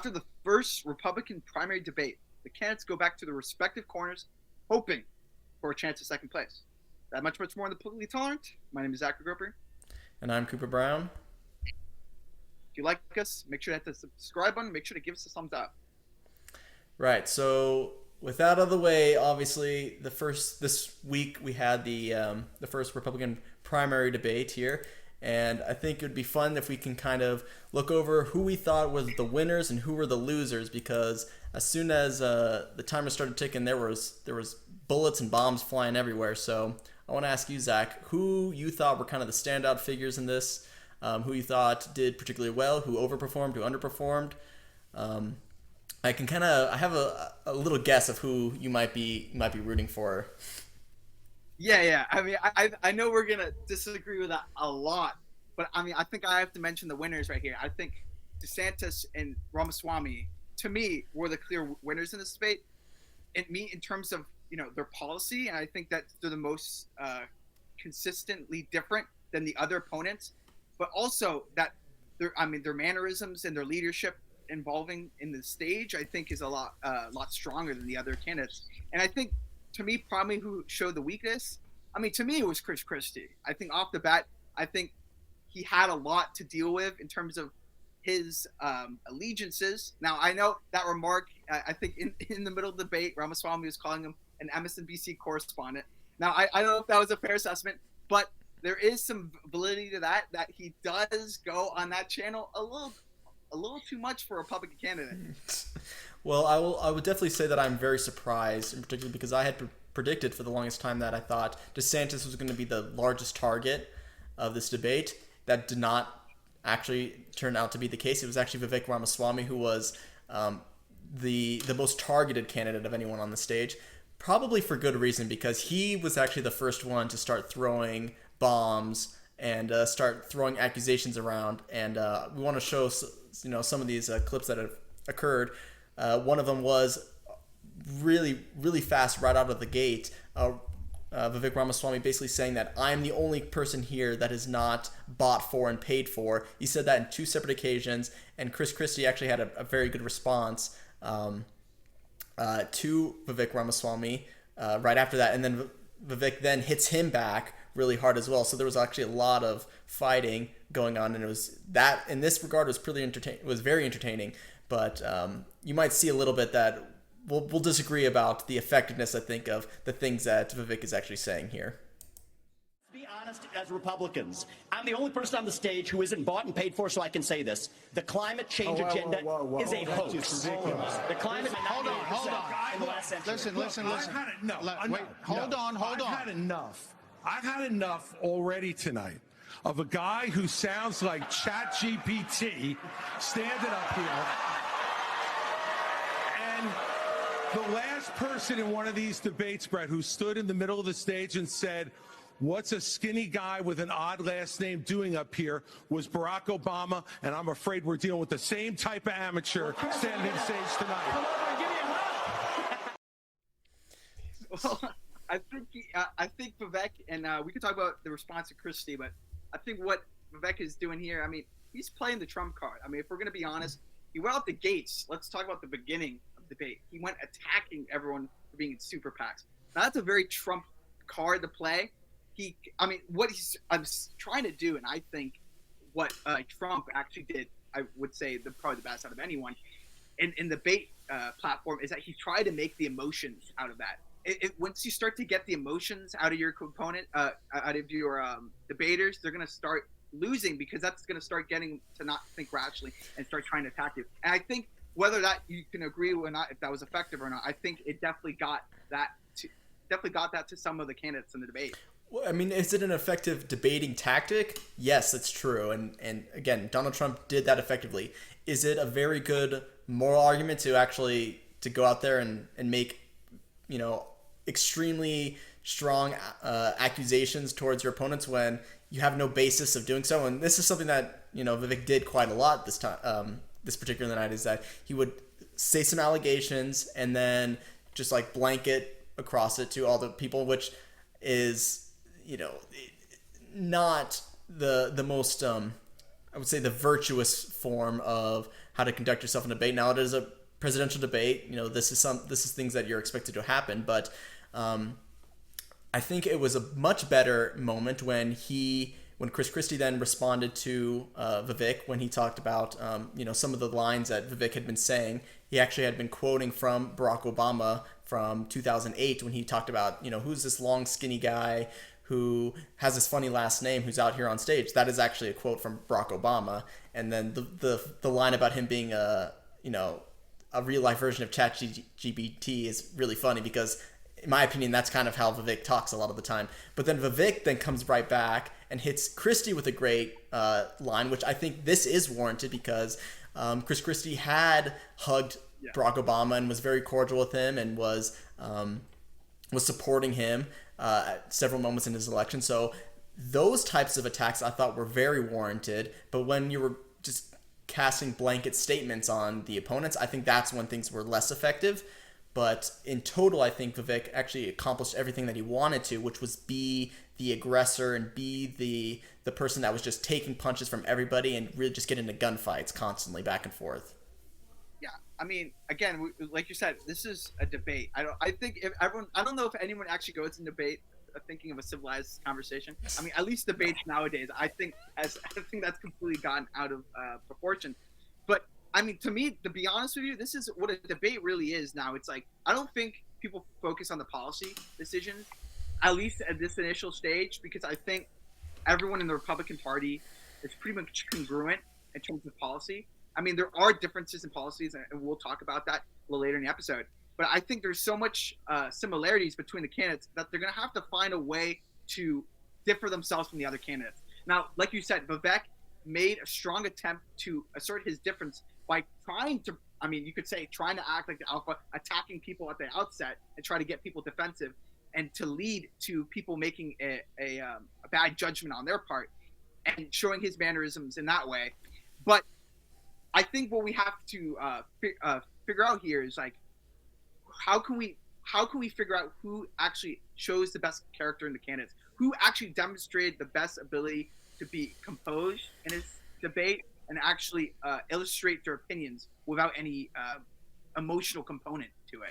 After the first Republican primary debate, the candidates go back to their respective corners, hoping for a chance at second place. That much more on the Politically Tolerant. My name is Zachary Groper. And I'm Cooper Brown. If you like us, make sure to hit the subscribe button. Make sure to give us a thumbs up. Right. So with that out of the way, obviously this week we had the first Republican primary debate here, and I think it would be fun if we can kind of look over who we thought was the winners and who were the losers, because as soon as the timer started ticking, there was bullets and bombs flying everywhere. So I want to ask you, Zach, who you thought were kind of the standout figures in this, who you thought did particularly well, who overperformed, who underperformed. I have a little guess of who you might be rooting for. Yeah. I mean, I know we're gonna disagree with that a lot, but I mean, I think I have to mention the winners right here. I think DeSantis and Ramaswamy, to me, were the clear winners in this debate. In terms of their policy, and I think that they're the most consistently different than the other opponents, but also that their mannerisms and their leadership involving in the stage, I think, is a lot stronger than the other candidates. And I think, to me, probably who showed the weakness, to me, it was Chris Christie. I think off the bat, I think he had a lot to deal with in terms of his allegiances. Now, I know that remark, I think in the middle of the debate, Ramaswamy was calling him an MSNBC correspondent. Now, I don't know if that was a fair assessment, but there is some validity to that he does go on that channel a little too much for a Republican candidate. Well, I would definitely say that I'm very surprised, in particular because I had predicted for the longest time that I thought DeSantis was going to be the largest target of this debate. That did not actually turn out to be the case. It was actually Vivek Ramaswamy who was the most targeted candidate of anyone on the stage, probably for good reason, because he was actually the first one to start throwing bombs and start throwing accusations around. And we want to show some of these clips that have occurred. One of them was really, really fast right out of the gate. Vivek Ramaswamy basically saying that I'm the only person here that is not bought for and paid for. He said that in two separate occasions, and Chris Christie actually had a very good response to Vivek Ramaswamy right after that. And then Vivek then hits him back really hard as well. So there was actually a lot of fighting going on, and it was that in this regard was very entertaining. But you might see a little bit that we'll disagree about the effectiveness, I think, of the things that Vivek is actually saying here. Be honest, as Republicans, I'm the only person on the stage who isn't bought and paid for, so I can say this. The climate change agenda is a hoax. The climate... Hold on. In the last century. Listen. Hold on. I've had enough already tonight of a guy who sounds like ChatGPT standing up here. And the last person in one of these debates, Brett, who stood in the middle of the stage and said, "What's a skinny guy with an odd last name doing up here?" was Barack Obama, and I'm afraid we're dealing with the same type of amateur standing on stage tonight. Well, I think Vivek, and we could talk about the response to Christie, but I think what Vivek is doing here, he's playing the Trump card. If we're going to be honest, he went out the gates. Let's talk about the beginning of the debate. He went attacking everyone for being in super PACs. Now, that's a very Trump card to play. What he's trying to do, and I think what Trump actually did, I would say probably the best out of anyone in the debate platform, is that he tried to make the emotions out of that. Once you start to get the emotions out of your component, out of your debaters, they're going to start losing, because that's going to start getting to not think rationally and start trying to attack you. And I think whether that you can agree or not, if that was effective or not, I think it definitely got that to some of the candidates in the debate. Well, is it an effective debating tactic? Yes, that's true. And again, Donald Trump did that effectively. Is it a very good moral argument to go out there and make, extremely strong accusations towards your opponents when you have no basis of doing so? And this is something that, Vivek did quite a lot this time, this particular night, is that he would say some allegations and then just like blanket across it to all the people, which is, not the most, I would say, the virtuous form of how to conduct yourself in a debate. Now it is a presidential debate. You know, this is things that you're expected to happen, but I think it was a much better moment when Chris Christie then responded to Vivek when he talked about some of the lines that Vivek had been saying. He actually had been quoting from Barack Obama from 2008 when he talked about, who's this long skinny guy who has this funny last name who's out here on stage. That is actually a quote from Barack Obama. And then the line about him being a real life version of ChatGPT is really funny because, in my opinion, that's kind of how Vivek talks a lot of the time. But then Vivek then comes right back and hits Christie with a great line, which I think this is warranted because Chris Christie had hugged Barack Obama and was very cordial with him and was supporting him at several moments in his election. So those types of attacks I thought were very warranted. But when you were just casting blanket statements on the opponents, I think that's when things were less effective. But in total, I think Vivek actually accomplished everything that he wanted to, which was be the aggressor and be the person that was just taking punches from everybody and really just get into gunfights constantly back and forth. Yeah, I mean, again, like you said, this is a debate. I don't know if anyone actually goes in debate thinking of a civilized conversation. I mean, at least debates nowadays, I think that's completely gotten out of proportion. But I mean, to me, to be honest with you, this is what a debate really is now. It's like, I don't think people focus on the policy decisions, at least at this initial stage, because I think everyone in the Republican Party is pretty much congruent in terms of policy. I mean, there are differences in policies, and we'll talk about that a little later in the episode. But I think there's so much similarities between the candidates that they're going to have to find a way to differ themselves from the other candidates. Now, like you said, Vivek made a strong attempt to assert his difference by trying to act like the alpha, attacking people at the outset and try to get people defensive and to lead to people making a bad judgment on their part and showing his mannerisms in that way. But I think what we have to figure out here is like, how can we figure out who actually shows the best character in the candidates, who actually demonstrated the best ability to be composed in his debate and actually illustrate their opinions without any emotional component to it.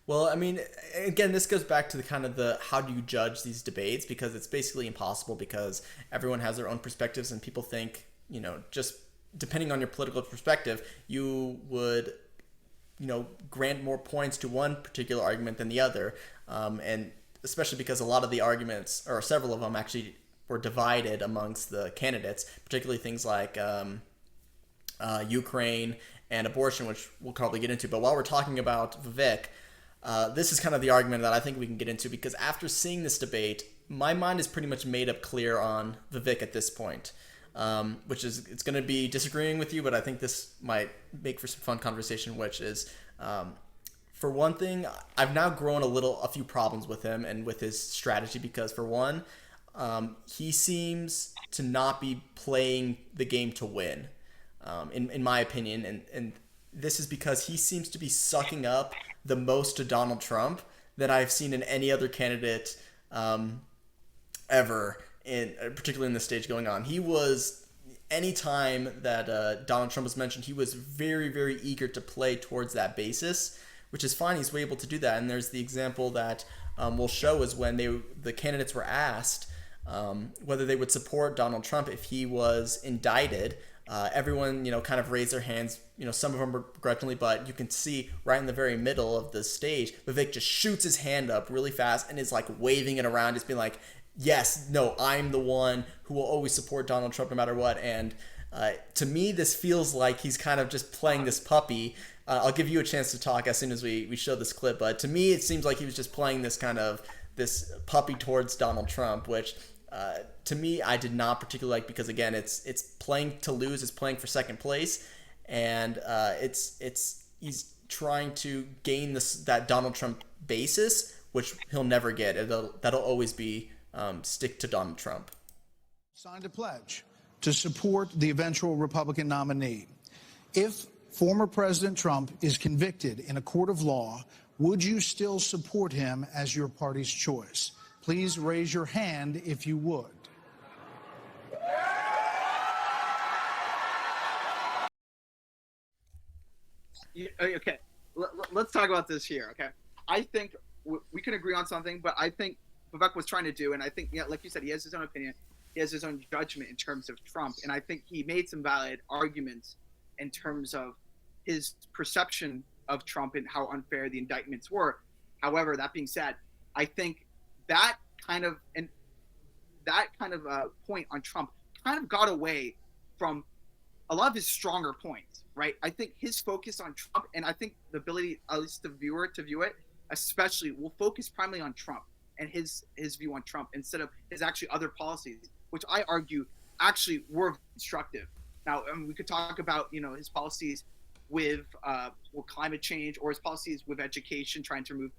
Well, I mean, again, this goes back to the how do you judge these debates, because it's basically impossible because everyone has their own perspectives and people think, just depending on your political perspective, you would, grant more points to one particular argument than the other. And especially because a lot of the arguments, or several of them actually were divided amongst the candidates, particularly things like Ukraine and abortion, which we'll probably get into. But while we're talking about Vivek, this is kind of the argument that I think we can get into, because after seeing this debate, my mind is pretty much made up clear on Vivek at this point, which is, it's going to be disagreeing with you, but I think this might make for some fun conversation, which is, for one thing, I've now grown a few problems with him and with his strategy, because for one, he seems to not be playing the game to win, in my opinion, and this is because he seems to be sucking up the most to Donald Trump that I've seen in any other candidate ever, particularly in the stage going on. He was, anytime that Donald Trump was mentioned, he was very, very eager to play towards that basis, which is fine. He's able to do that. And there's the example that we'll show is when the candidates were asked whether they would support Donald Trump if he was indicted. Everyone, kind of raised their hands. Some of them were begrudgingly, but you can see right in the very middle of the stage, Vivek just shoots his hand up really fast and is like waving it around, just being like, yes, no, I'm the one who will always support Donald Trump no matter what. And to me, this feels like he's kind of just playing this puppy. I'll give you a chance to talk as soon as we show this clip, but to me, it seems like he was just playing this puppy towards Donald Trump, which to me, I did not particularly like, because again, it's playing to lose, it's playing for second place, and he's trying to gain that Donald Trump basis, which he'll never get. That'll always be stick to Donald Trump. Signed a pledge to support the eventual Republican nominee. If former President Trump is convicted in a court of law, would you still support him as your party's choice? Please raise your hand if you would. Okay, let's talk about this here. Okay, I think we can agree on something, but I think Vivek was trying to do, and I think, yeah, like you said, he has his own opinion, he has his own judgment in terms of Trump, and I think he made some valid arguments in terms of his perception of Trump and how unfair the indictments were. However, that being said, I think that kind of point on Trump kind of got away from a lot of his stronger points, right? I think his focus on Trump, and I think the ability, at least the viewer, to view it, especially, will focus primarily on Trump and his view on Trump instead of his actually other policies, which I argue actually were constructive. Now, we could talk about, his policies with climate change, or his policies with education, trying to remove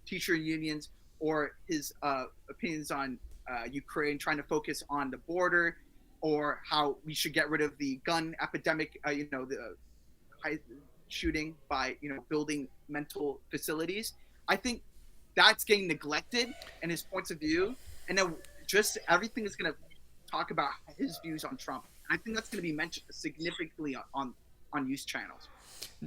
teacher unions, or his opinions on Ukraine, trying to focus on the border, or how we should get rid of the gun epidemic, the high shooting by, building mental facilities. I think that's getting neglected in his points of view. And then just everything is going to talk about his views on Trump. And I think that's going to be mentioned significantly on news channels.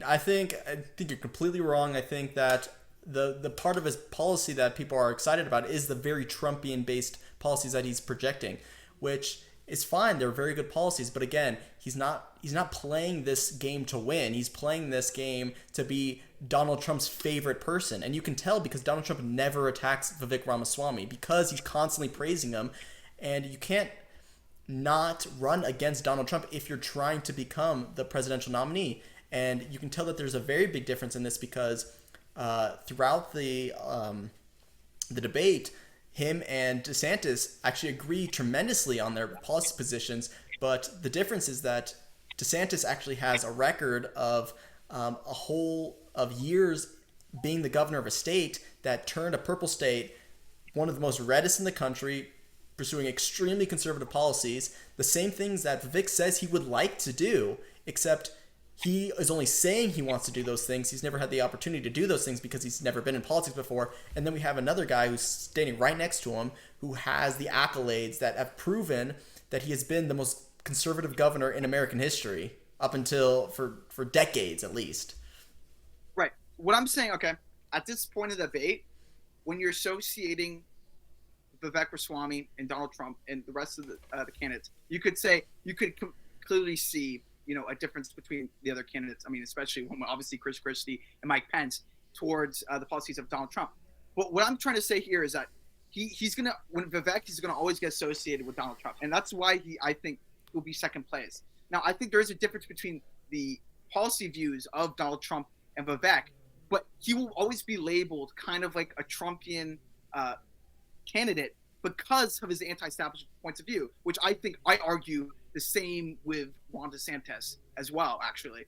I think you're completely wrong. I think that the part of his policy that people are excited about is the very Trumpian-based policies that he's projecting, which is fine. They're very good policies, but again, he's not playing this game to win. He's playing this game to be Donald Trump's favorite person, and you can tell because Donald Trump never attacks Vivek Ramaswamy because he's constantly praising him, and you can't not run against Donald Trump if you're trying to become the presidential nominee. And you can tell that there's a very big difference in this because throughout the debate, him and DeSantis actually agree tremendously on their policy positions, but the difference is that DeSantis actually has a record of a whole of years being the governor of a state that turned a purple state, one of the most reddest in the country, pursuing extremely conservative policies, the same things that Vivek says he would like to do, except he is only saying he wants to do those things. He's never had the opportunity to do those things because he's never been in politics before. And then we have another guy who's standing right next to him who has the accolades that have proven that he has been the most conservative governor in American history up until for decades at least. Right. What I'm saying, okay, at this point of the debate, when you're associating Vivek Ramaswamy and Donald Trump and the rest of the candidates, you could clearly see a difference between the other candidates. I mean, especially when obviously Chris Christie and Mike Pence towards the policies of Donald Trump. But what I'm trying to say here is that he's gonna always get associated with Donald Trump, and that's why I think he'll be second place. Now, I think there is a difference between the policy views of Donald Trump and Vivek, but he will always be labeled kind of like a Trumpian candidate because of his anti-establishment points of view, which I argue the same with Ron DeSantis as well, actually.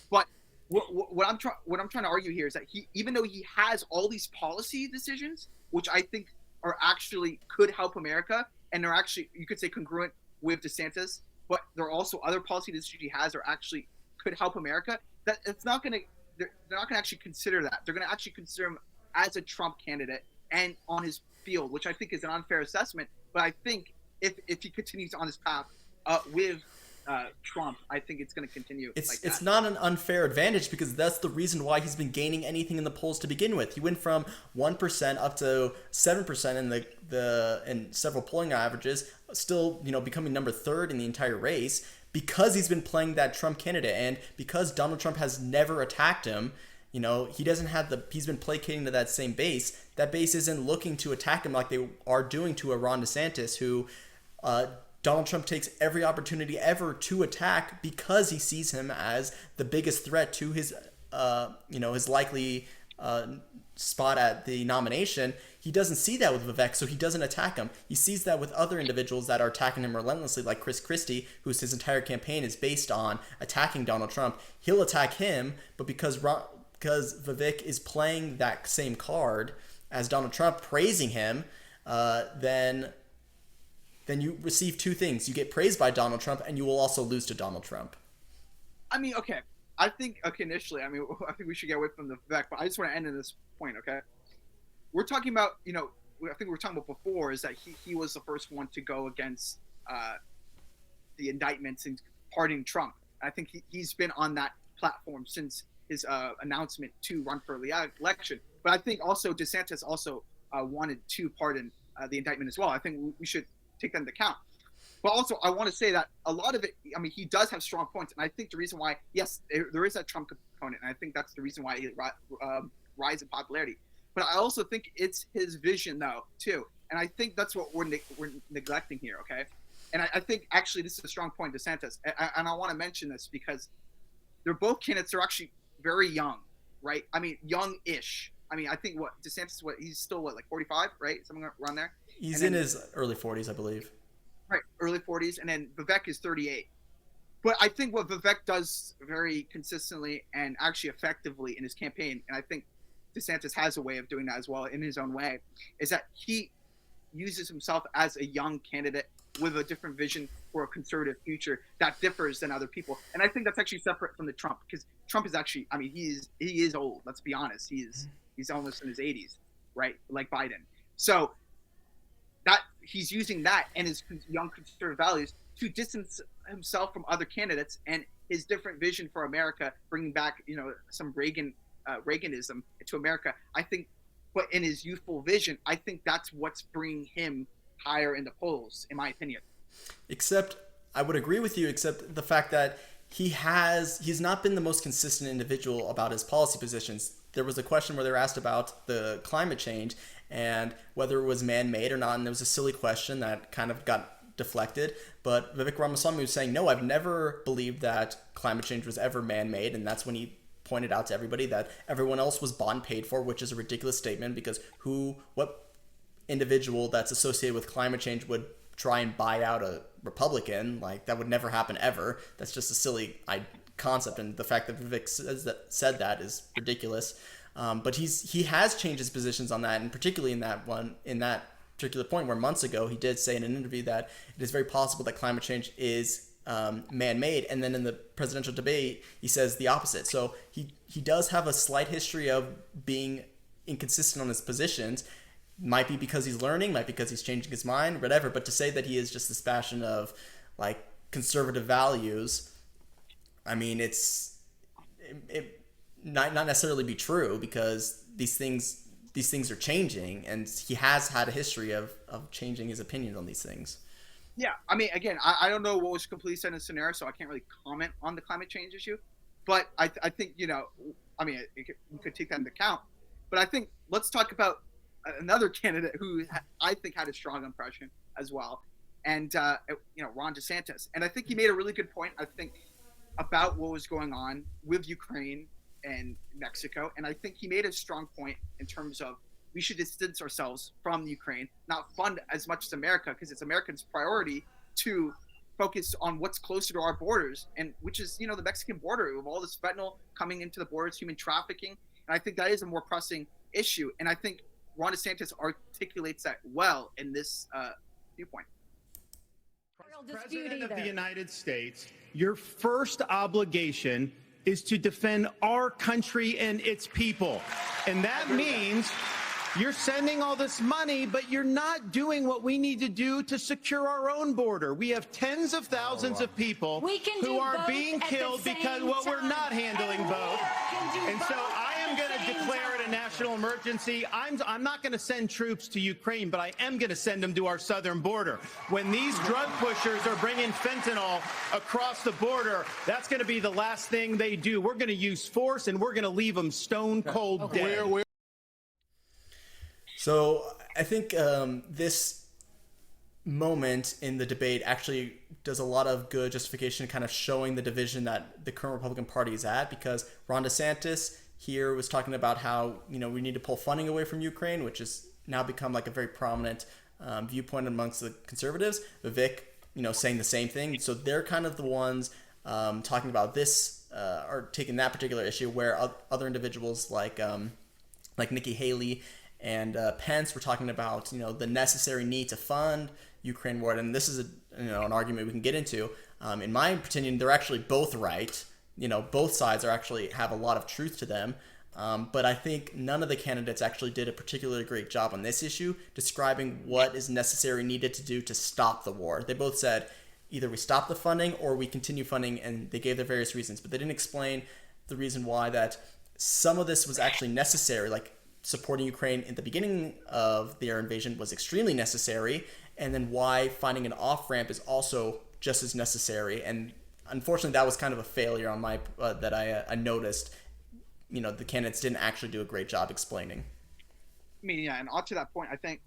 But what I'm trying to argue here is that even though he has all these policy decisions, which I think are actually could help America, and they're actually, you could say, congruent with DeSantis, but there are also other policy decisions he has that actually could help America, that it's not going to, they're not going to actually consider that. They're going to actually consider him as a Trump candidate and on his field, which I think is an unfair assessment. But I think if he continues on his path with Trump, I think it's going to continue. It's not an unfair advantage because that's the reason why he's been gaining anything in the polls to begin with. He went from 1% up to 7% in several polling averages, still becoming number 3rd in the entire race because he's been playing that Trump candidate, and because Donald Trump has never attacked him. He doesn't have he's been placating to that same base. That base isn't looking to attack him like they are doing to a Ron DeSantis, who Donald Trump takes every opportunity ever to attack because he sees him as the biggest threat to his likely spot at the nomination. He doesn't see that with Vivek, so he doesn't attack him. He sees that with other individuals that are attacking him relentlessly, like Chris Christie, whose his entire campaign is based on attacking Donald Trump. He'll attack him, but because Vivek is playing that same card as Donald Trump, praising him, then you receive two things. You get praised by Donald Trump, and you will also lose to Donald Trump. I mean, okay. I think initially, I think we should get away from the Vivek, but I just want to end on this point, okay? We're talking about, I think we were talking about before, is that he was the first one to go against the indictments and pardoning Trump. I think he's been on that platform since his announcement to run for election. But I think also DeSantis also wanted to pardon the indictment as well. I think we should take that into account. But also, I want to say that a lot of it, I mean, he does have strong points. And I think the reason why, yes, there is that Trump component. And I think that's the reason why he rise in popularity. But I also think it's his vision, though, too. And I think that's what we're neglecting here, okay? And I think, actually, this is a strong point, DeSantis. And I want to mention this because they're both candidates. They're actually very young, right? I mean, young-ish. I mean, I think DeSantis, he's still, like 45, right? Something around there? He's in his early 40s, I believe. Right, early 40s. And then Vivek is 38. But I think what Vivek does very consistently and actually effectively in his campaign, and I think DeSantis has a way of doing that as well in his own way, is that he uses himself as a young candidate with a different vision for a conservative future that differs than other people. And I think that's actually separate from the Trump, because Trump is actually, I mean, he is old. Let's be honest. He's almost in his 80s, right? Like Biden. So that he's using that and his young conservative values to distance himself from other candidates and his different vision for America, bringing back, some Reaganism to America. I think, but in his youthful vision, I think that's what's bringing him higher in the polls, in my opinion. Except, I would agree with you, except the fact that he's not been the most consistent individual about his policy positions. There was a question where they were asked about the climate change and whether it was man-made or not, and it was a silly question that kind of got deflected. But Vivek Ramaswamy was saying, no, I've never believed that climate change was ever man-made, and that's when he pointed out to everybody that everyone else was bought and paid for, which is a ridiculous statement because what individual that's associated with climate change would try and buy out a Republican? Like, that would never happen ever. That's just a silly concept, and the fact that Vivek said that is ridiculous. But he has changed his positions on that, and particularly in that particular point where months ago he did say in an interview that it is very possible that climate change is man-made, and then in the presidential debate he says the opposite. So he does have a slight history of being inconsistent on his positions. Might be because he's learning, might be because he's changing his mind, whatever. But to say that he is just this bastion of like conservative values, I mean, it not necessarily be true, because these things are changing, and he has had a history of changing his opinions on these things. Yeah, I mean, again, I don't know what was completely said in the scenario, so I can't really comment on the climate change issue. But I think, I mean, we could take that into account. But I think let's talk about another candidate who I think had a strong impression as well, and Ron DeSantis. And I think he made a really good point, I think, about what was going on with Ukraine and Mexico. And I think he made a strong point in terms of we should distance ourselves from Ukraine, not fund as much as America, because it's Americans' priority to focus on what's closer to our borders, and which is, the Mexican border, with all this fentanyl coming into the borders, human trafficking. And I think that is a more pressing issue. And I think Ron DeSantis articulates that well in this viewpoint. President of the United States, your first obligation is to defend our country and its people. And that means you're sending all this money, but you're not doing what we need to do to secure our own border. We have tens of thousands of people who are being killed because we're not handling both. And so I am going to declare it a national emergency. I'm not going to send troops to Ukraine, but I am going to send them to our southern border. When these drug pushers are bringing fentanyl across the border, that's going to be the last thing they do. We're going to use force, and we're going to leave them stone cold dead. So I think this moment in the debate actually does a lot of good justification, kind of showing the division that the current Republican Party is at, because Ron DeSantis here was talking about how, we need to pull funding away from Ukraine, which has now become like a very prominent viewpoint amongst the conservatives. Vivek, saying the same thing. So they're kind of the ones talking about this, or taking that particular issue, where other individuals like Nikki Haley and Pence were talking about, the necessary need to fund Ukraine war. And this is an argument we can get into. In my opinion, they're actually both right. Both sides have a lot of truth to them. But I think none of the candidates actually did a particularly great job on this issue, describing what is necessary needed to do to stop the war. They both said either we stop the funding or we continue funding, and they gave their various reasons, but they didn't explain the reason why that some of this was actually necessary, like supporting Ukraine in the beginning of their invasion was extremely necessary, and then why finding an off-ramp is also just as necessary. And unfortunately, that was kind of a failure on my that I noticed. The candidates didn't actually do a great job explaining. I mean, yeah, and on to that point, I think,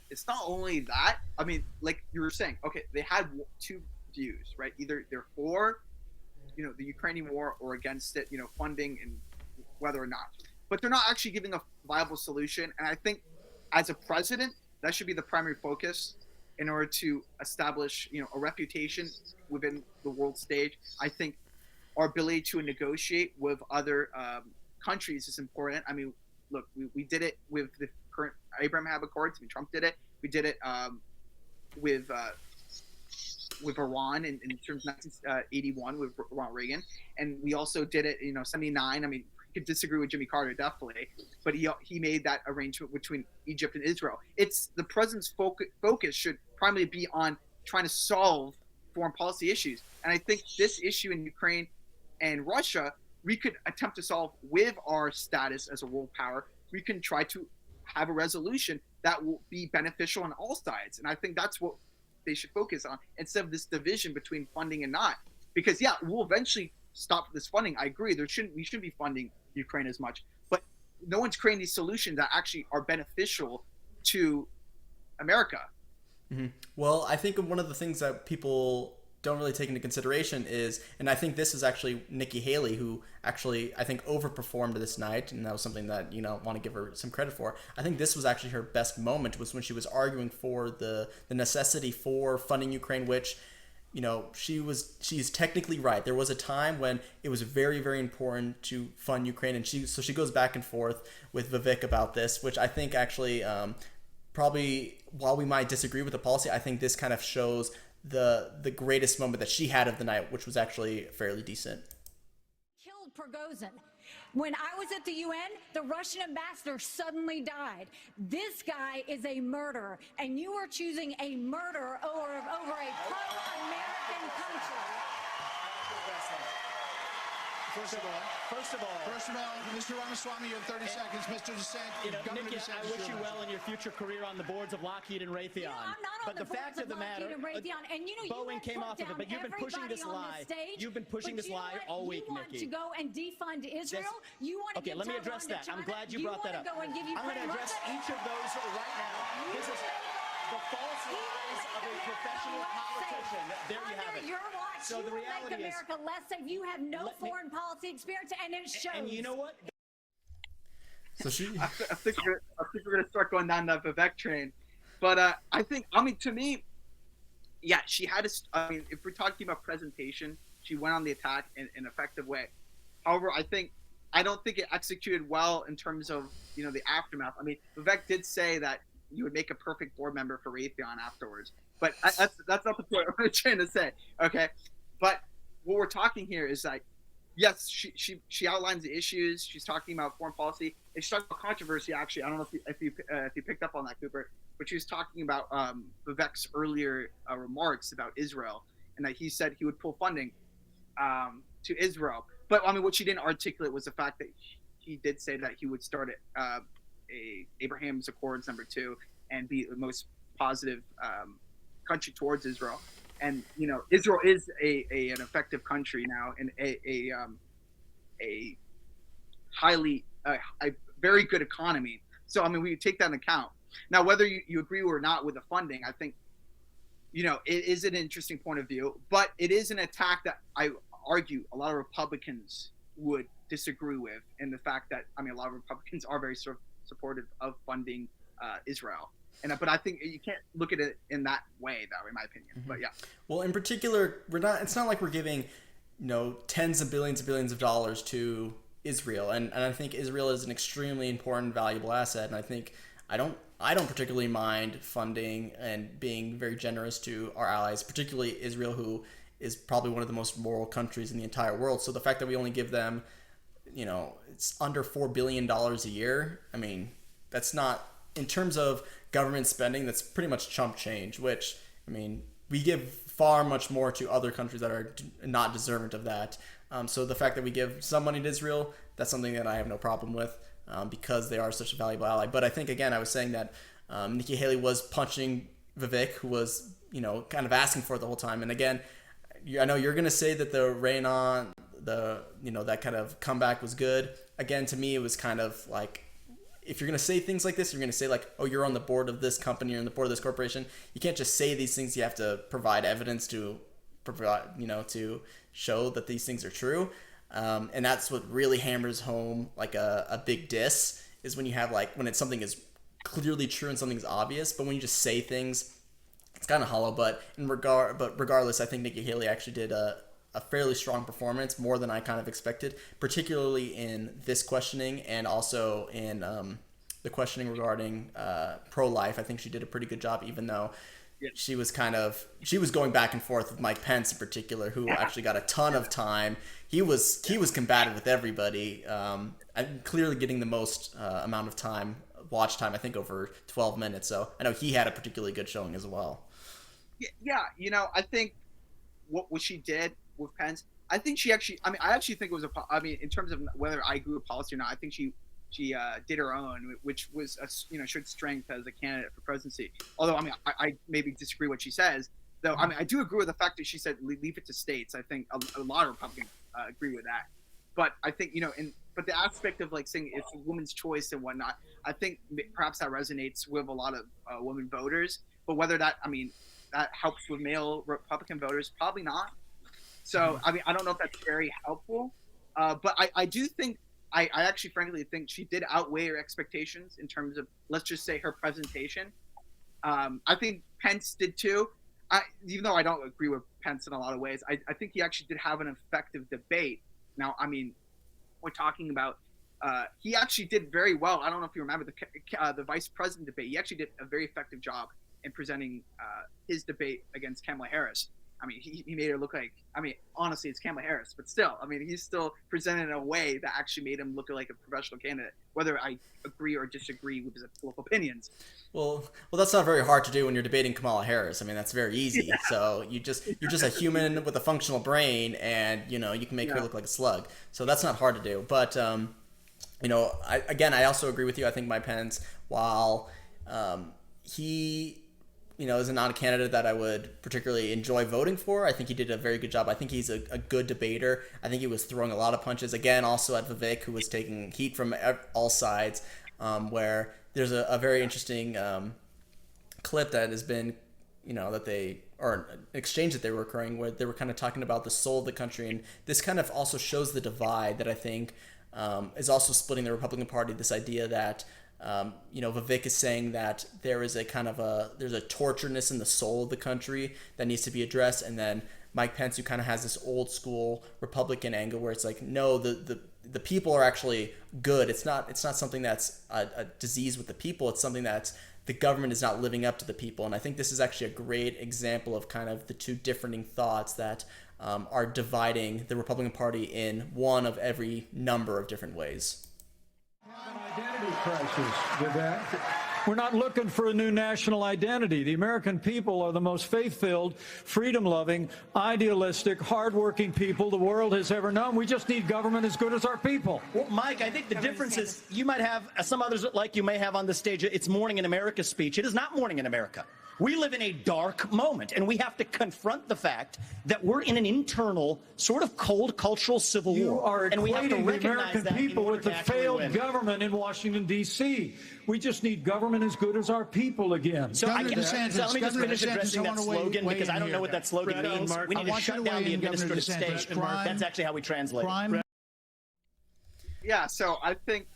it's not only that. I mean, like you were saying, okay, they had two views, right? Either they're for, the Ukrainian war or against it, funding and whether or not. But they're not actually giving a viable solution. And I think as a president, that should be the primary focus in order to establish, a reputation within the world stage. I think our ability to negotiate with other countries is important. I mean, look, we did it with the current Abraham Accords. I mean, Trump did it. We did it with Iran in terms of 1981 with Ronald Reagan, and we also did it, 79. I mean, you could disagree with Jimmy Carter definitely, but he made that arrangement between Egypt and Israel. It's the president's focus should primarily be on trying to solve foreign policy issues, and I think this issue in Ukraine and Russia, we could attempt to solve with our status as a world power. We can try to have a resolution that will be beneficial on all sides. And I think that's what they should focus on instead of this division between funding and not. Because, yeah, we'll eventually stop this funding. I agree. We shouldn't be funding Ukraine as much. But no one's creating these solutions that actually are beneficial to America. Mm-hmm. Well, I think one of the things that people don't really take into consideration is, and I think this is actually Nikki Haley, who actually I think overperformed this night, and that was something that want to give her some credit for. I think this was actually her best moment, was when she was arguing for the necessity for funding Ukraine, which she's technically right. There was a time when it was very, very important to fund Ukraine, and she goes back and forth with Vivek about this, which I think actually probably, while we might disagree with the policy, I think this kind of shows the greatest moment that she had of the night, which was actually fairly decent. Killed Prigozhin. When I was at the UN, the Russian ambassador suddenly died. This guy is a murderer, and you are choosing a murderer over a pro-American country. First of all, Mr. Ramaswamy, you have 30 seconds. Mr. DeSantis, Nikki, I wish you well in your future career on the boards of Lockheed and Raytheon. I'm not on the boards of Lockheed and Raytheon, and Boeing came off of it, but you've been pushing this lie. You've been pushing this lie all week, Nikki. You want to go and defund Israel? You want to okay, let me address that. I'm glad you brought that up. I'm going to address each of those right now. This is the false lies of a professional politician. There you have it. So the reality is, America less safe. You have no foreign policy experience, and it shows. And you know what? So I think we're gonna start going down that Vivek train, but to me, yeah, she had. If we're talking about presentation, she went on the attack in an effective way. However, I don't think it executed well in terms of the aftermath. I mean, Vivek did say that you would make a perfect board member for Raytheon afterwards, but that's not the point I'm trying to say. Okay, but what we're talking here is like, yes, she outlines the issues. She's talking about foreign policy. And she's talking about controversy. Actually, I don't know if you picked up on that, Cooper, but she was talking about Vivek's earlier remarks about Israel, and that he said he would pull funding to Israel. But I mean, what she didn't articulate was the fact that he did say that he would start a Abraham's Accords #2 and be the most positive country towards Israel. And Israel is an effective country now, and a highly a very good economy. So I mean, we take that into account. Now, whether you agree or not with the funding, I think it is an interesting point of view, but it is an attack that I argue a lot of Republicans would disagree with, and the fact that a lot of Republicans are very supportive of funding Israel. But I think you can't look at it in that way, though, in my opinion. Mm-hmm. But yeah. Well, in particular, it's not like we're giving, tens of billions of dollars to Israel, and I think Israel is an extremely important, valuable asset. And I think I don't particularly mind funding and being very generous to our allies, particularly Israel, who is probably one of the most moral countries in the entire world. So the fact that we only give them, it's under $4 billion a year. I mean, that's not, in terms of government spending, that's pretty much chump change, which, we give far much more to other countries that are not deserving of that. So the fact that we give some money to Israel, that's something that I have no problem with, because they are such a valuable ally. But I think, again, I was saying that Nikki Haley was punching Vivek, who was, kind of asking for it the whole time. And again, I know you're going to say that the rain on that kind of comeback was good. Again, to me, it was kind of like, if you're going to say things like this, you're going to say like, oh, you're on the board of this company, you're on the board of this corporation. You can't just say these things. You have to provide evidence to provide, to show that these things are true. And that's what really hammers home like a big diss, is when you have like, when something is clearly true and something's obvious, but when you just say things, it's kind of hollow. But regardless, I think Nikki Haley actually did a fairly strong performance, more than I kind of expected, particularly in this questioning and also in the questioning regarding pro-life. I think she did a pretty good job, even though she was going back and forth with Mike Pence in particular, who actually got a ton of time. He was combative with everybody, and clearly getting the most amount of time, watch time, I think over 12 minutes. So I know he had a particularly good showing as well. Yeah, I think what she did with Pence, I think she actually, I actually think it was in terms of whether I agree with policy or not, I think she did her own, which was showed strength as a candidate for presidency. Although I maybe disagree what she says, though. I do agree with the fact that she said leave it to states. I think a lot of Republicans agree with that. But I think but the aspect of like saying it's a woman's choice and whatnot, I think perhaps that resonates with a lot of women voters. But whether that that helps with male Republican voters, probably not. So I don't know if that's very helpful. But I do think. I actually frankly think she did outweigh her expectations in terms of, let's just say, her presentation. I think Pence did too. Even though I don't agree with Pence in a lot of ways, I think he actually did have an effective debate. Now, we're talking about, he actually did very well. I don't know if you remember the vice president debate. He actually did a very effective job in presenting his debate against Kamala Harris. He made her look like, honestly, it's Kamala Harris, but still, he's still presented in a way that actually made him look like a professional candidate, whether I agree or disagree with his political opinions. Well, that's not very hard to do when you're debating Kamala Harris. That's very easy. Yeah. So you're just a human with a functional brain, and you can make her look like a slug. So that's not hard to do. But I also agree with you. I think Mike Pence, while he is not a candidate that I would particularly enjoy voting for, I think he did a very good job. I think he's a good debater. I think he was throwing a lot of punches. Again, also at Vivek, who was taking heat from all sides, where there's a very interesting clip that has been, or an exchange that they were occurring, where they were kind of talking about the soul of the country. And this kind of also shows the divide that I think is also splitting the Republican Party, this idea that Vivek is saying that there is there's a torturedness in the soul of the country that needs to be addressed. And then Mike Pence, who kind of has this old school Republican angle where it's like, no, the people are actually good. It's not something that's a disease with the people. It's something that's the government is not living up to the people. And I think this is actually a great example of kind of the two differing thoughts that are dividing the Republican Party in one of every number of different ways. An identity crisis, Vivek. We're not looking for a new national identity. The American people are the most faith-filled, freedom-loving, idealistic, hardworking people the world has ever known. We just need government as good as our people. Well, Mike, I think the difference is you might have, some others like you may have on the stage, it's Morning in America speech. It is not Morning in America. We live in a dark moment, and we have to confront the fact that we're in an internal, sort of cold cultural civil war. You are and we have to equating the recognize American people with the failed government in Washington, D.C. We just need government as good as our people again. So, let me just finish addressing that slogan, because I don't know what that slogan means. We need to shut down the administrative state. That's actually how we translate it. Yeah, so I think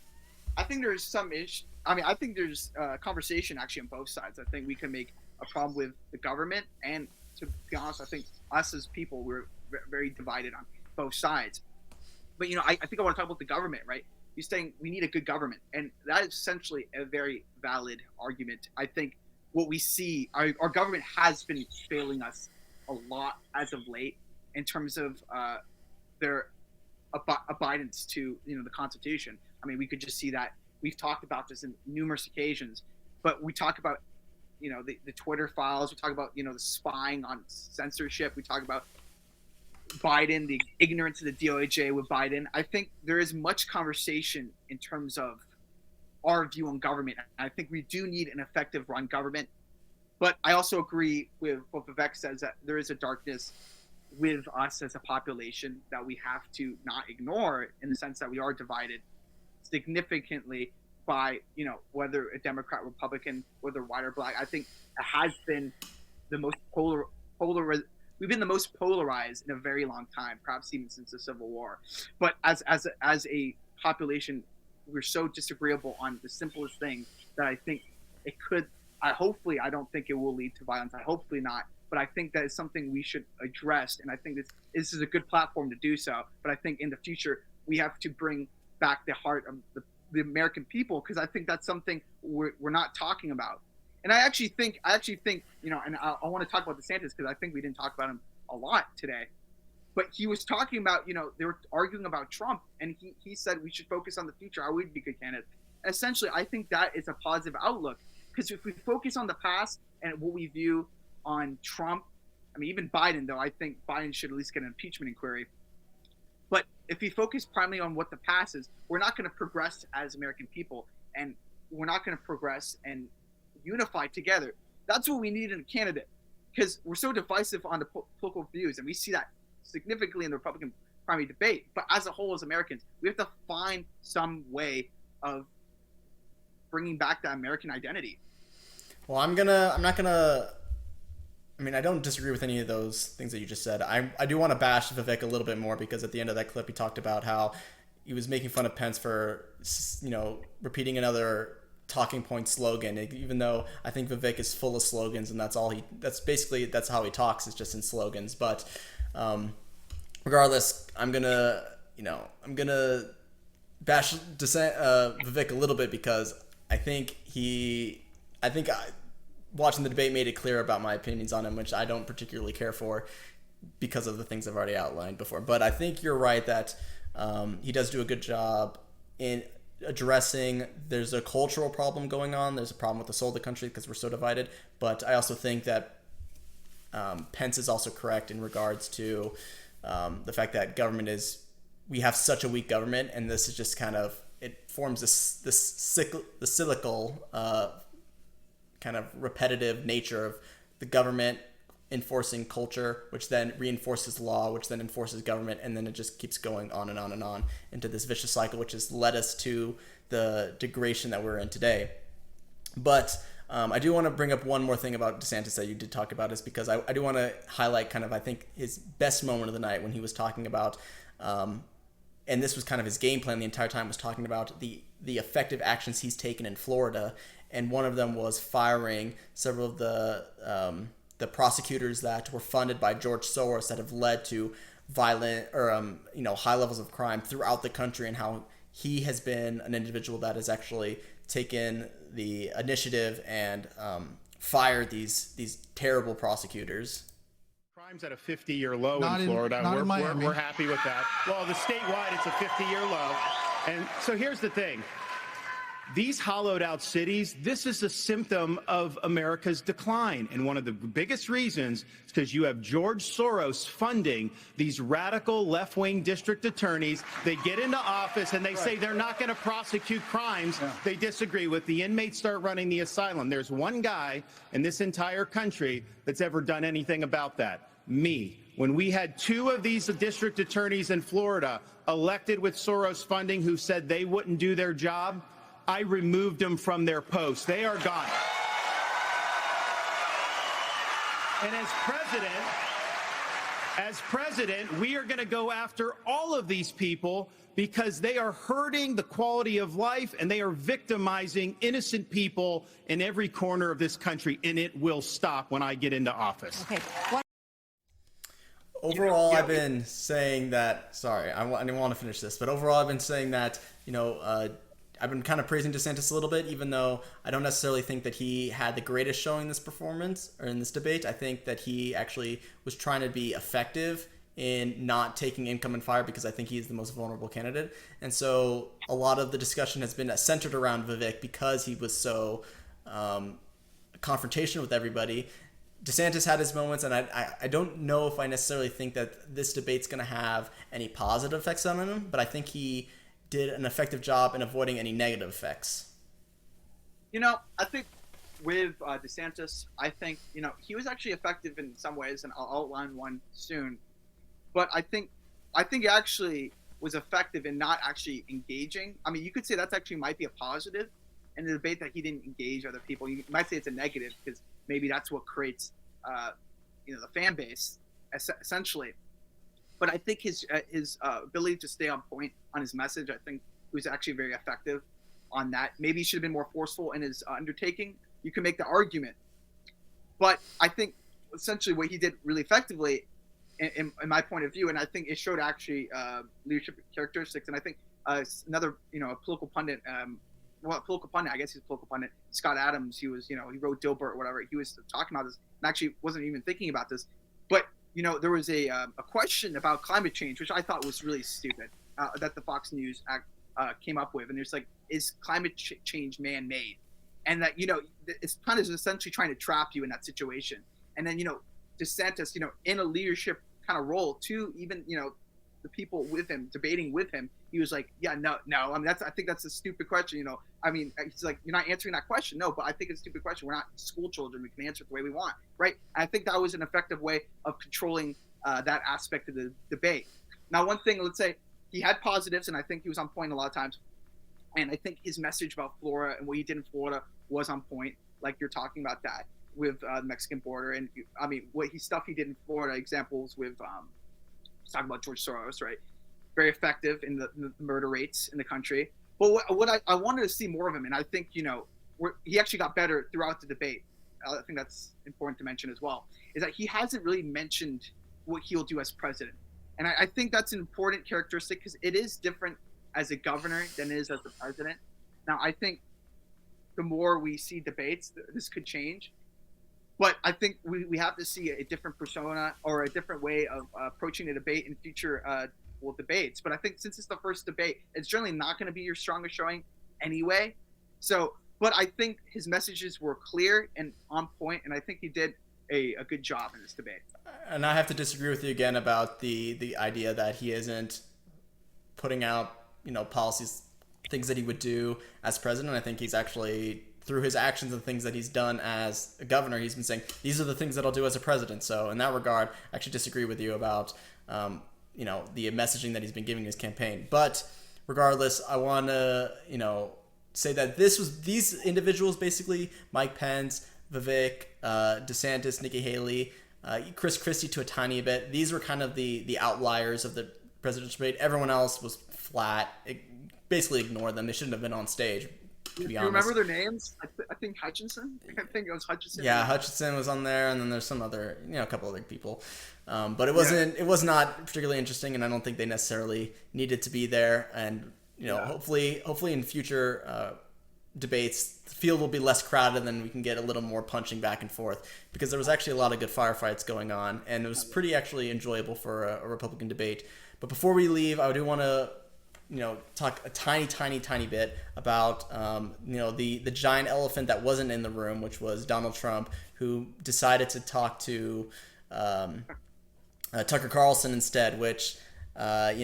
there's some issue. I think there's conversation actually on both sides. I think we can make a problem with the government, and to be honest, I think us as people, we're very divided on both sides. But I think I want to talk about the government, right? You're saying we need a good government, and that is essentially a very valid argument. I think what we see, our government has been failing us a lot as of late in terms of their abidance to the Constitution. We could just see that. We've talked about this in numerous occasions, but we talk about the Twitter files. We talk about the spying on censorship. We talk about Biden, the ignorance of the DOJ with Biden. I think there is much conversation in terms of our view on government. I think we do need an effective run government. But I also agree with what Vivek says, that there is a darkness with us as a population that we have to not ignore, in the sense that we are divided significantly by, whether a Democrat, Republican, whether white or black. I think it has been the most we've been the most polarized in a very long time, perhaps even since the Civil War. But as a population, we're so disagreeable on the simplest thing that I think it could. I don't think it will lead to violence. Hopefully not. But I think that is something we should address, and I think this is a good platform to do so. But I think in the future we have to bring back the heart of the American people, because I think that's something we're not talking about. And I actually think, and I want to talk about DeSantis, because I think we didn't talk about him a lot today. But he was talking about, they were arguing about Trump, and he said we should focus on the future. How we'd be good candidates. Essentially, I think that is a positive outlook, because if we focus on the past and what we view on Trump, I mean, even Biden, though I think Biden should at least get an impeachment inquiry. But if we focus primarily on what the past is, we're not going to progress as American people, and we're not going to progress and unify together. That's what we need in a candidate, because we're so divisive on the political views, and we see that significantly in the Republican primary debate. But as a whole, as Americans, we have to find some way of bringing back that American identity. Well, I don't disagree with any of those things that you just said. I do want to bash Vivek a little bit more, because at the end of that clip, he talked about how he was making fun of Pence for, repeating another talking point slogan, even though I think Vivek is full of slogans, and that's how he talks, is just in slogans. But regardless, I'm gonna bash Vivek a little bit, because I think watching the debate made it clear about my opinions on him, which I don't particularly care for because of the things I've already outlined before. But I think you're right that he does do a good job in addressing there's a cultural problem going on. There's a problem with the soul of the country because we're so divided. But I also think that Pence is also correct in regards to the fact that we have such a weak government, and this is just kind of, it forms the cyclical kind of repetitive nature of the government enforcing culture, which then reinforces law, which then enforces government, and then it just keeps going on and on and on into this vicious cycle, which has led us to the degradation that we're in today. But I do want to bring up one more thing about DeSantis that you did talk about, is because I do want to highlight kind of, I think, his best moment of the night when he was talking about, and this was kind of his game plan the entire time, was talking about the effective actions he's taken in Florida. And one of them was firing several of the prosecutors that were funded by George Soros, that have led to violent or high levels of crime throughout the country, and how he has been an individual that has actually taken the initiative and fired these terrible prosecutors. Crime's at a 50-year low Not in Florida. not in Miami. We're happy with that. Well, the statewide, it's a 50-year low. And so here's the thing. These hollowed out cities, this is a symptom of America's decline. And one of the biggest reasons is because you have George Soros funding these radical left-wing district attorneys. They get into office and they say they're not going to prosecute crimes they disagree with. The inmates start running the asylum. There's one guy in this entire country that's ever done anything about that. Me. When we had two of these district attorneys in Florida elected with Soros funding who said they wouldn't do their job, I removed them from their posts. They are gone. And as president, we are going to go after all of these people because they are hurting the quality of life and they are victimizing innocent people in every corner of this country, and it will stop when I get into office. Okay. Overall, I've been saying that, sorry, I didn't want to finish this, but overall I've been saying that, I've been kind of praising DeSantis a little bit, even though I don't necessarily think that he had the greatest showing in this performance or in this debate. I think that he actually was trying to be effective in not taking income and fire, because I think he is the most vulnerable candidate. And so a lot of the discussion has been centered around Vivek because he was so confrontational with everybody. DeSantis had his moments, and I don't know if I necessarily think that this debate's going to have any positive effects on him, but I think he did an effective job in avoiding any negative effects. I think with DeSantis, I think, he was actually effective in some ways, and I'll outline one soon. But I think he actually was effective in not actually engaging. I mean, you could say that's actually might be a positive in the debate, that he didn't engage other people. You might say it's a negative because maybe that's what creates, the fan base, essentially. But I think his ability to stay on point on his message, I think he was actually very effective on that. Maybe he should have been more forceful in his undertaking. You can make the argument. But I think essentially what he did really effectively, in my point of view, and I think it showed actually leadership characteristics. And I think another, a political pundit, I guess he's a political pundit, Scott Adams, he wrote Dilbert or whatever. He was talking about this and actually wasn't even thinking about this. But, there was a question about climate change, which I thought was really stupid, that the Fox News came up with. And there's like, is climate change man-made? And that, it's kind of essentially trying to trap you in that situation. And then, DeSantis, in a leadership kind of role too, even, the people with him, debating with him, he was like, yeah, no. I mean, I think that's a stupid question. I mean, he's like, you're not answering that question. No, but I think it's a stupid question. We're not school children. We can answer it the way we want. Right. And I think that was an effective way of controlling that aspect of the debate. Now, one thing, let's say he had positives, and I think he was on point a lot of times. And I think his message about Florida and what he did in Florida was on point. Like you're talking about that with the Mexican border. And I mean, stuff he did in Florida, examples with, talking about George Soros, right? Very effective in the murder rates in the country. But what I wanted to see more of him, and I think, he actually got better throughout the debate. I think that's important to mention as well, is that he hasn't really mentioned what he'll do as president. And I think that's an important characteristic because it is different as a governor than it is as a president. Now, I think the more we see debates, this could change. But I think we have to see a different persona or a different way of approaching the debate in future debates. But I think since it's the first debate, it's generally not going to be your strongest showing anyway. So, but I think his messages were clear and on point, and I think he did a good job in this debate. And I have to disagree with you again about the idea that he isn't putting out, policies, things that he would do as president. I think he's actually, through his actions and things that he's done as a governor, he's been saying, these are the things that I'll do as a president. So in that regard, I actually disagree with you about, the messaging that he's been giving his campaign. But regardless, I want to, say that these individuals, basically Mike Pence, Vivek, DeSantis, Nikki Haley, Chris Christie to a tiny bit, these were kind of the outliers of the presidential debate. Everyone else was flat. Basically ignored them. They shouldn't have been on stage. To be honest. You remember their names? I think Hutchinson. I think it was Hutchinson. Yeah, Hutchinson was on there, and then there's some other, a couple other people. But it wasn't. Yeah. It was not particularly interesting, and I don't think they necessarily needed to be there. And hopefully in future debates, the field will be less crowded, and then we can get a little more punching back and forth, because there was actually a lot of good firefights going on, and it was pretty actually enjoyable for a Republican debate. But before we leave, I do want to talk a tiny bit about, the giant elephant that wasn't in the room, which was Donald Trump, who decided to talk to Tucker Carlson instead, which, was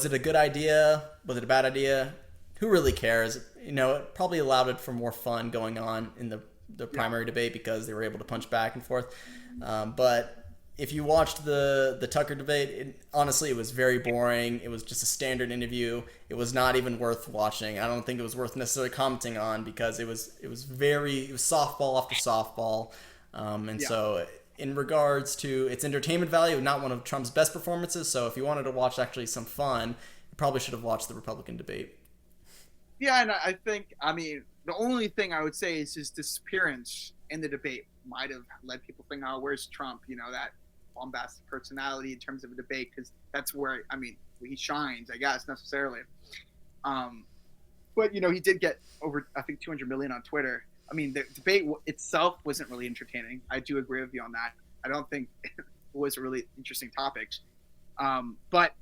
it a good idea? Was it a bad idea? Who really cares? It probably allowed it for more fun going on in the primary debate because they were able to punch back and forth. But if you watched the Tucker debate, honestly, it was very boring. It was just a standard interview. It was not even worth watching. I don't think it was worth necessarily commenting on because it was softball after softball. So in regards to its entertainment value, not one of Trump's best performances. So if you wanted to watch actually some fun, you probably should have watched the Republican debate. Yeah, and I think, the only thing I would say is his disappearance in the debate might have led people to think, oh, where's Trump? That bombastic personality in terms of a debate, because that's where he shines, I guess, necessarily. But he did get over, I think, 200 million on Twitter. The debate itself wasn't really entertaining. I do agree with you on that. I don't think it was a really interesting topics. But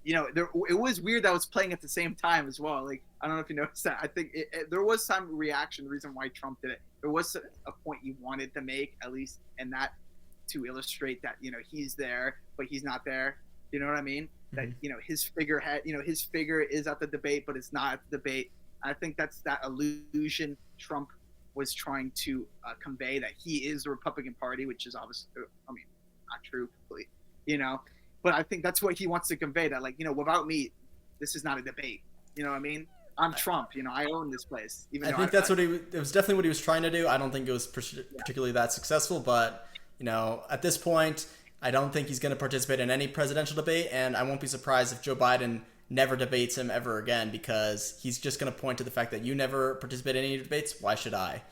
it was weird that it was playing at the same time as well. Like, I don't know if you noticed that. I think there was some reaction. The reason why Trump did it there was a point you wanted to make, at least, and that to illustrate that, you know, he's there, but he's not there. You know what I mean? That, you know, his figure is at the debate, but it's not at the debate. I think that's that illusion Trump was trying to convey, that he is the Republican Party, which is obviously, I mean, not true completely, you know. But I think that's what he wants to convey, that, like, you know, without me, this is not a debate. You know what I mean? I'm Trump. You know, I own this place. Even I think that's what it was definitely what he was trying to do. I don't think it was particularly that successful, but, you know, at this point, I don't think he's going to participate in any presidential debate, and I won't be surprised if Joe Biden never debates him ever again, because he's just going to point to the fact that you never participate in any debates. Why should I?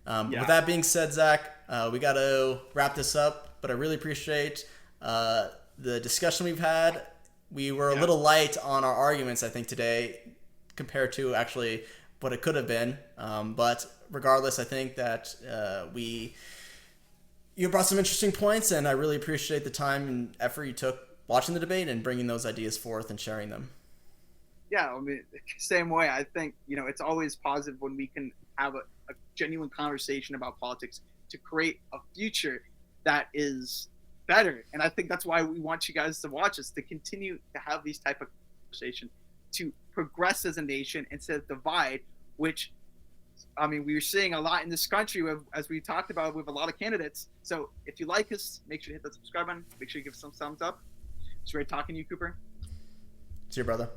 With that being said, Zach, we got to wrap this up, but I really appreciate the discussion we've had. We were a little light on our arguments, I think, today, compared to actually what it could have been. But regardless, I think that you brought some interesting points, and I really appreciate the time and effort you took watching the debate and bringing those ideas forth and sharing them. Yeah, I mean, same way. I think, you know, it's always positive when we can have a genuine conversation about politics to create a future that is better. And I think that's why we want you guys to watch us, to continue to have these type of conversations, to progress as a nation instead of divide, which, I mean, we're seeing a lot in this country, as we talked about, with a lot of candidates. So if you like us, make sure to hit that subscribe button. Make sure you give us some thumbs up. It's great talking to you, Cooper. See you, brother.